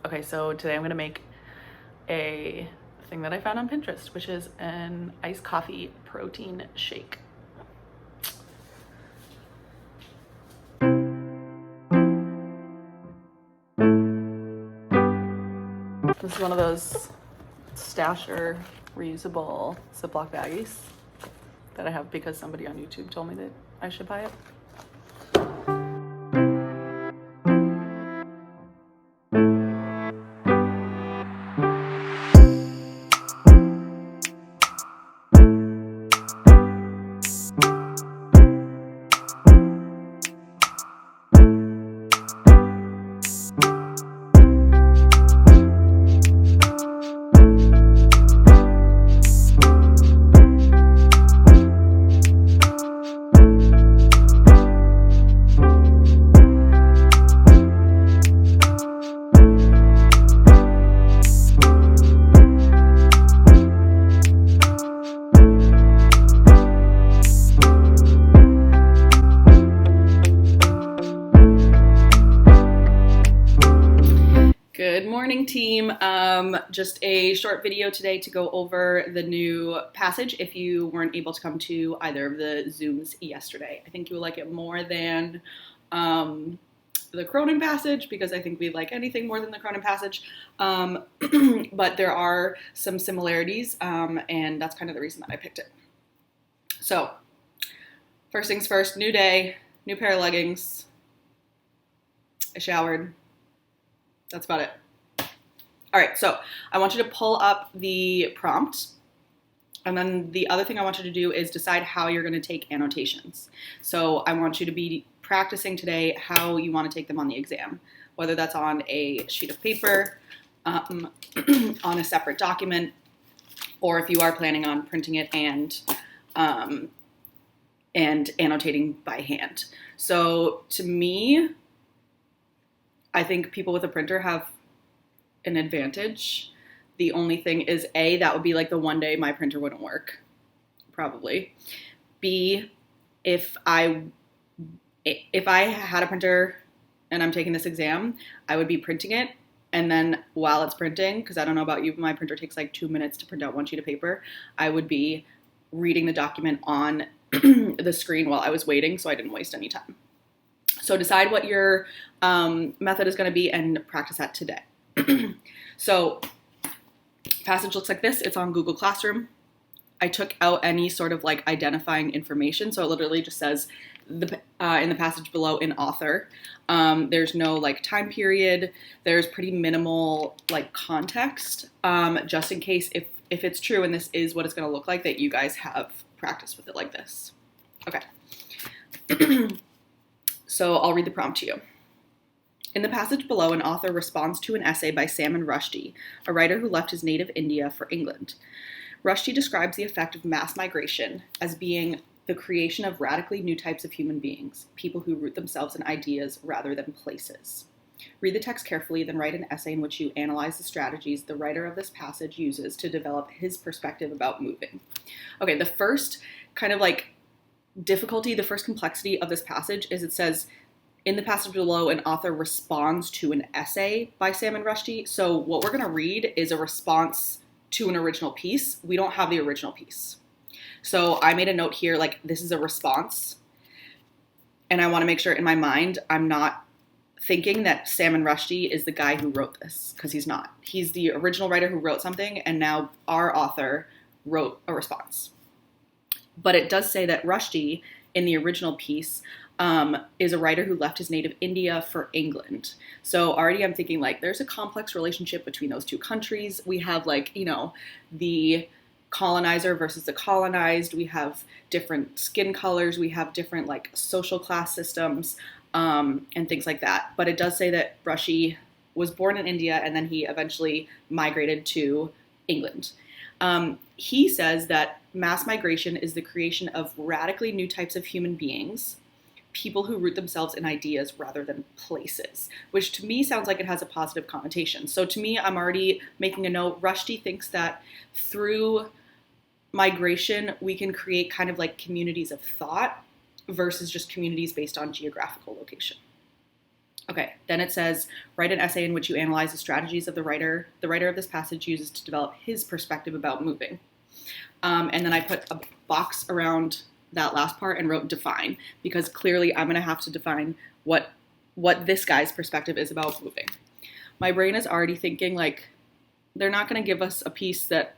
Okay, so today I'm gonna make a thing that I found on Pinterest, which is an iced coffee protein shake. This is one of those stasher reusable Ziploc baggies that I have because somebody on YouTube told me that I should buy it. Good morning, team. Just a short video today to go over the new passage if you weren't able to come to either of the Zooms yesterday. I think you will like it more than the Cronin passage because I think we like anything more than the Cronin passage. But there are some similarities, and that's kind of the reason that I picked it. So, first things first, new day, new pair of leggings. I showered. That's about it. All right, so I want you to pull up the prompt. And then the other thing I want you to do is decide how you're going to take annotations. So I want you to be practicing today how you want to take them on the exam, whether that's on a sheet of paper, on a separate document, or if you are planning on printing it and annotating by hand. So to me, I think people with a printer have an advantage. The only thing is A, that would be like the one day my printer wouldn't work, probably. B, if I had a printer and I'm taking this exam, I would be printing it, and then while it's printing, because I don't know about you, but my printer takes like 2 minutes to print out one sheet of paper, I would be reading the document on the screen while I was waiting, so I didn't waste any time. So decide what your method is going to be and practice that today. So passage looks like this. It's on Google Classroom. I took out any sort of like identifying information. So it literally just says in the passage below in author. There's no like time period. There's pretty minimal like context, just in case if it's true and this is what it's going to look like, that you guys have practiced with it like this. Okay. So I'll read the prompt to you. In the passage below, an author responds to an essay by Salman Rushdie, a writer who left his native India for England. Rushdie describes the effect of mass migration as being the creation of radically new types of human beings, people who root themselves in ideas rather than places. Read the text carefully, then write an essay in which you analyze the strategies the writer of this passage uses to develop his perspective about moving. Okay, the first kind of like difficulty, the first complexity of this passage is it says, in the passage below, an author responds to an essay by Salman Rushdie. So what we're going to read is a response to an original piece. We don't have the original piece. So I made a note here, like this is a response. And I want to make sure in my mind, I'm not thinking that Salman Rushdie is the guy who wrote this, because he's not. He's the original writer who wrote something, and now our author wrote a response. But it does say that Rushdie, in the original piece, is a writer who left his native India for England. So already I'm thinking like there's a complex relationship between those two countries. We have like, you know, the colonizer versus the colonized. We have different skin colors. We have different like social class systems, and things like that. But it does say that Rushdie was born in India and then he eventually migrated to England. He says that mass migration is the creation of radically new types of human beings, people who root themselves in ideas rather than places, which to me sounds like it has a positive connotation. So to me, I'm already making a note. Rushdie thinks that through migration, we can create kind of like communities of thought versus just communities based on geographical location. Okay, then it says, write an essay in which you analyze the strategies of the writer of this passage uses to develop his perspective about moving. And then I put a box around that last part and wrote define, because clearly I'm going to have to define what this guy's perspective is about moving. My brain is already thinking, like, they're not going to give us a piece that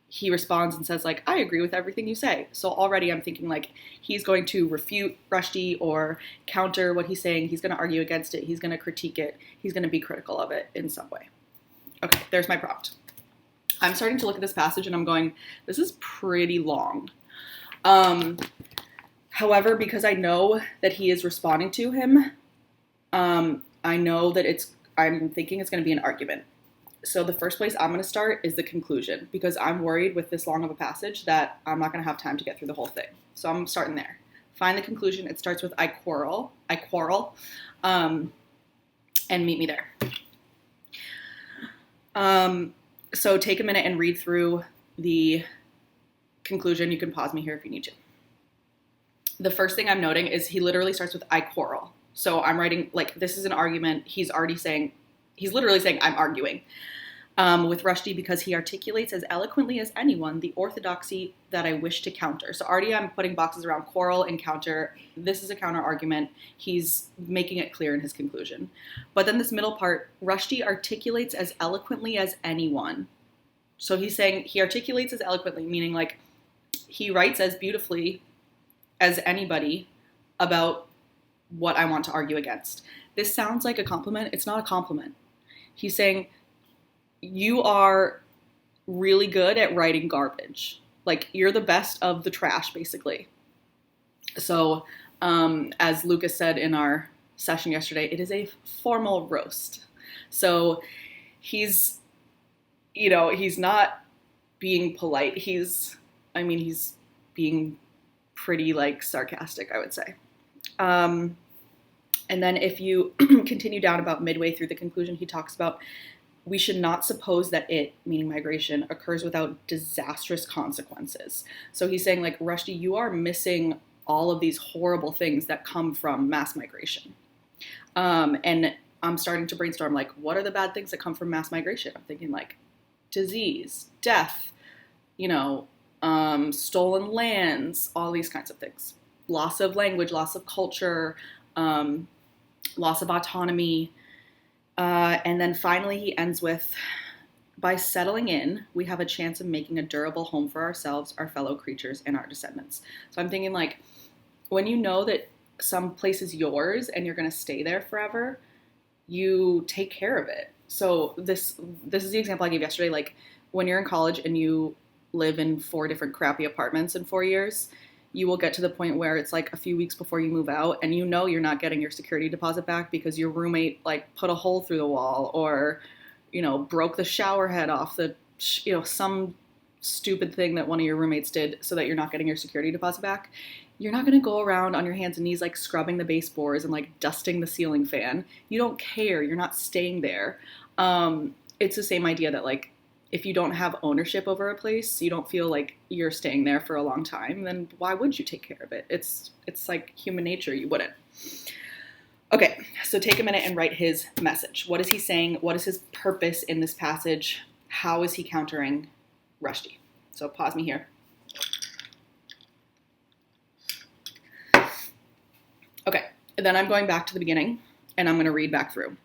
he responds and says, like, I agree with everything you say. So already I'm thinking, like, he's going to refute Rushdie or counter what he's saying. He's going to argue against it. He's going to critique it. He's going to be critical of it in some way. Okay, there's my prompt. I'm starting to look at this passage and I'm going, this is pretty long. However, because I know that he is responding to him, I know that I'm thinking it's going to be an argument. So the first place I'm going to start is the conclusion, because I'm worried with this long of a passage that I'm not going to have time to get through the whole thing. So I'm starting there. Find the conclusion. It starts with I quarrel, and meet me there. So take a minute and read through the conclusion. You can pause me here if you need to. The first thing I'm noting is he literally starts with I quarrel. So I'm writing, like, this is an argument. He's literally saying I'm arguing with Rushdie because he articulates as eloquently as anyone the orthodoxy that I wish to counter. So already I'm putting boxes around quarrel and counter. This is a counter argument. He's making it clear in his conclusion. But then this middle part, Rushdie articulates as eloquently as anyone. So he's saying he articulates as eloquently, meaning like he writes as beautifully as anybody about what I want to argue against. This sounds like a compliment. It's not a compliment. He's saying, you are really good at writing garbage. Like, you're the best of the trash, basically. So, as Lucas said in our session yesterday, it is a formal roast. So he's not being polite. He's being pretty, like, sarcastic, I would say. And then if you continue down about midway through the conclusion, he talks about we should not suppose that it, meaning migration, occurs without disastrous consequences. So he's saying, like, Rushdie, you are missing all of these horrible things that come from mass migration. And I'm starting to brainstorm, like, what are the bad things that come from mass migration? I'm thinking, like, disease, death, stolen lands, all these kinds of things. Loss of language, loss of culture, loss of autonomy. And then finally he ends with, by settling in, we have a chance of making a durable home for ourselves, our fellow creatures, and our descendants. So I'm thinking, like, when you know that some place is yours and you're going to stay there forever, you take care of it. So this is the example I gave yesterday. Like, when you're in college and you live in 4 different crappy apartments in 4 years, you will get to the point where it's like a few weeks before you move out and you're not getting your security deposit back because your roommate, like, put a hole through the wall or, broke the shower head off some stupid thing that one of your roommates did so that you're not getting your security deposit back. You're not going to go around on your hands and knees, like, scrubbing the baseboards and, like, dusting the ceiling fan. You don't care. You're not staying there. It's the same idea that, like, if you don't have ownership over a place, you don't feel like you're staying there for a long time, then why would you take care of it? It's like human nature. You wouldn't. Okay, so take a minute and write his message. What is he saying? What is his purpose in this passage? How is he countering Rushdie? So pause me here. Okay, then I'm going back to the beginning and I'm going to read back through.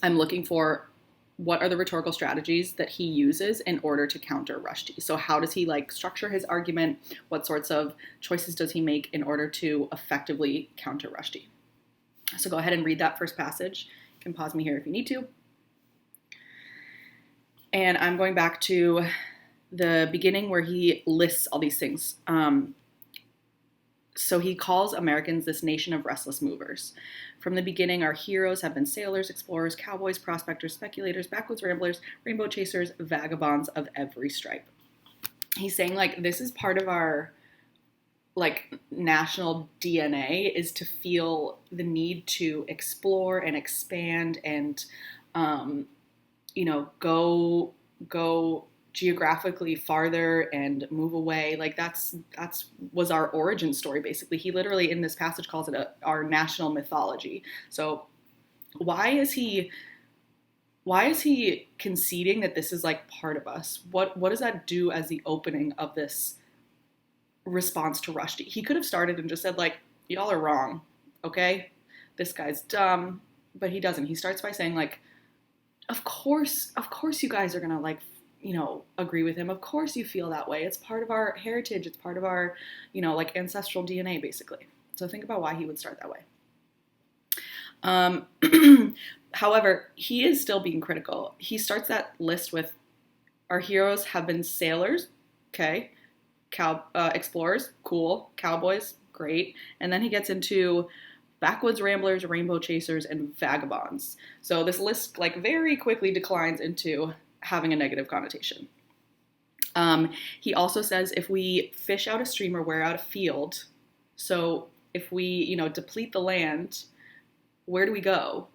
I'm looking for what are the rhetorical strategies that he uses in order to counter Rushdie. So how does he, like, structure his argument? What sorts of choices does he make in order to effectively counter Rushdie? So go ahead and read that first passage. You can pause me here if you need to. And I'm going back to the beginning where he lists all these things. So he calls Americans this nation of restless movers. From the beginning, our heroes have been sailors, explorers, cowboys, prospectors, speculators, backwoods ramblers, rainbow chasers, vagabonds of every stripe. He's saying, like, this is part of our, like, national DNA, is to feel the need to explore and expand and, go geographically farther and move away. Like, that's was our origin story, basically. He literally in this passage calls it our national mythology. So Why is he conceding that this is like part of us? What does that do as the opening of this response to Rushdie? He could have started and just said like, y'all are wrong, okay? This guy's dumb, but he doesn't. He starts by saying like, of course you guys are gonna like, agree with him. Of course you feel that way. It's part of our heritage. It's part of our, like ancestral DNA basically. So think about why he would start that way. However, he is still being critical. He starts that list with, our heroes have been sailors, okay, explorers, cool, cowboys, great, and then he gets into backwoods ramblers, rainbow chasers, and vagabonds. So this list like very quickly declines into having a negative connotation. He also says if we fish out a stream or wear out a field, so if we, deplete the land, where do we go?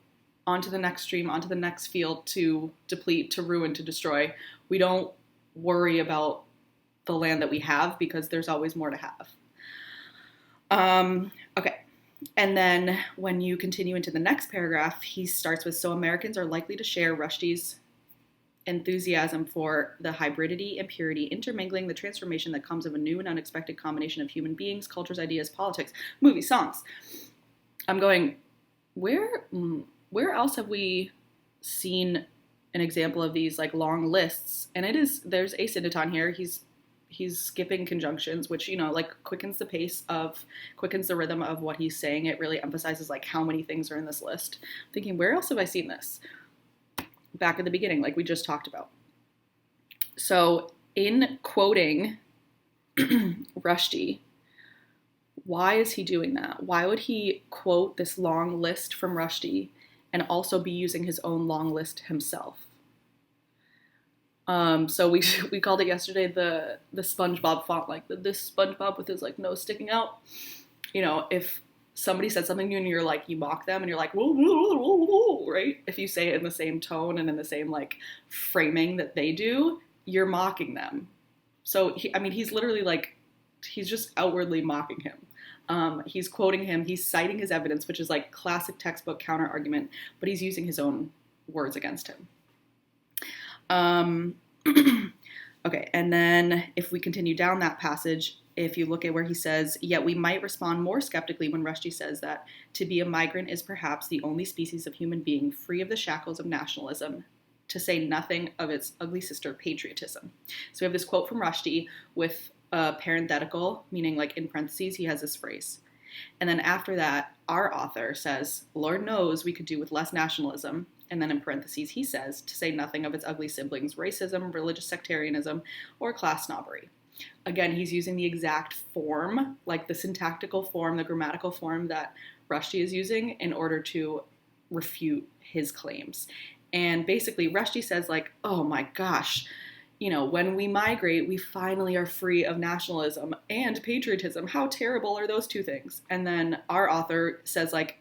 Onto the next stream, onto the next field to deplete, to ruin, to destroy. We don't worry about the land that we have because there's always more to have. Okay. And then when you continue into the next paragraph, he starts with, so Americans are likely to share Rushdie's enthusiasm for the hybridity and purity, intermingling, the transformation that comes of a new and unexpected combination of human beings, cultures, ideas, politics, movies, songs. I'm going, where else have we seen an example of these like long lists? And there's a syndeton here. He's skipping conjunctions, which, like quickens the rhythm of what he's saying. It really emphasizes like how many things are in this list. I'm thinking, where else have I seen this? Back at the beginning, like we just talked about. So in quoting Rushdie, why is he doing that? Why would he quote this long list from Rushdie and also be using his own long list himself? So we called it yesterday the SpongeBob font, like this SpongeBob with his like nose sticking out. If somebody said something to you and you're like, you mock them and you're like, whoa, whoa, whoa, whoa, right? If you say it in the same tone and in the same like framing that they do, you're mocking them. So he's literally like, he's just outwardly mocking him. He's quoting him, he's citing his evidence, which is like classic textbook counter argument, but he's using his own words against him. Okay, and then if we continue down that passage, if you look at where he says, yet we might respond more skeptically when Rushdie says that to be a migrant is perhaps the only species of human being free of the shackles of nationalism, to say nothing of its ugly sister, patriotism. So we have this quote from Rushdie with a parenthetical, meaning like in parentheses, he has this phrase. And then after that, our author says, Lord knows we could do with less nationalism. And then in parentheses, he says, to say nothing of its ugly siblings, racism, religious sectarianism, or class snobbery. Again, he's using the exact form, like the syntactical form, the grammatical form that Rushdie is using in order to refute his claims. And basically, Rushdie says like, oh my gosh, when we migrate, we finally are free of nationalism and patriotism. How terrible are those two things? And then our author says like,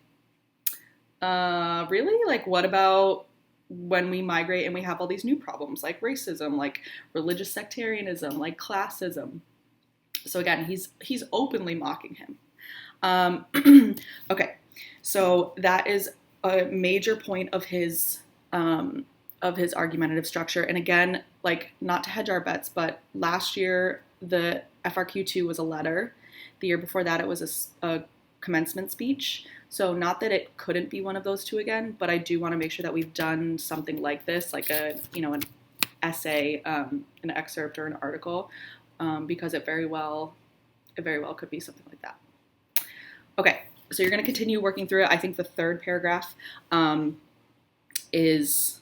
really? Like, what about when we migrate and we have all these new problems like racism, like religious sectarianism, like classism? So again, he's openly mocking him. Okay, so that is a major point of his argumentative structure. And again, like not to hedge our bets, but last year the FRQ2 was a letter. The year before that it was a commencement speech. So not that it couldn't be one of those two again, but I do want to make sure that we've done something like this, like an essay, an excerpt or an article, because it very well could be something like that. Okay, so you're going to continue working through it. I think the third paragraph is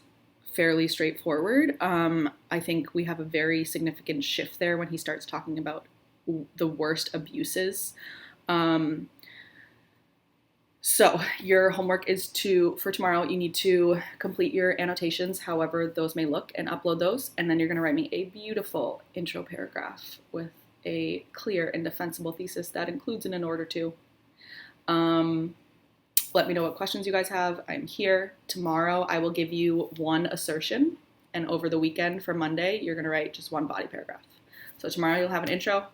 fairly straightforward. I think we have a very significant shift there when he starts talking about the worst abuses. So your homework is for tomorrow, you need to complete your annotations, however those may look, and upload those. And then you're going to write me a beautiful intro paragraph with a clear and defensible thesis that includes an in order to. Let me know what questions you guys have. I'm here. Tomorrow I will give you one assertion. And over the weekend for Monday, you're going to write just one body paragraph. So tomorrow you'll have an intro.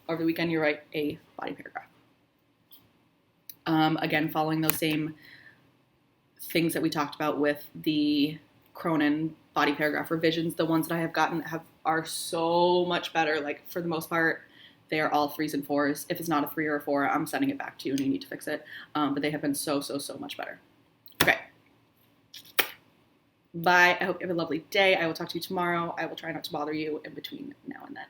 Over the weekend, you write a body paragraph. Again, following those same things that we talked about with the Cronin body paragraph revisions, the ones that I have gotten are so much better. Like, for the most part, they are all 3s and 4s. If it's not a 3 or a 4, I'm sending it back to you and you need to fix it. But they have been so much better. Okay. Bye. I hope you have a lovely day. I will talk to you tomorrow. I will try not to bother you in between now and then.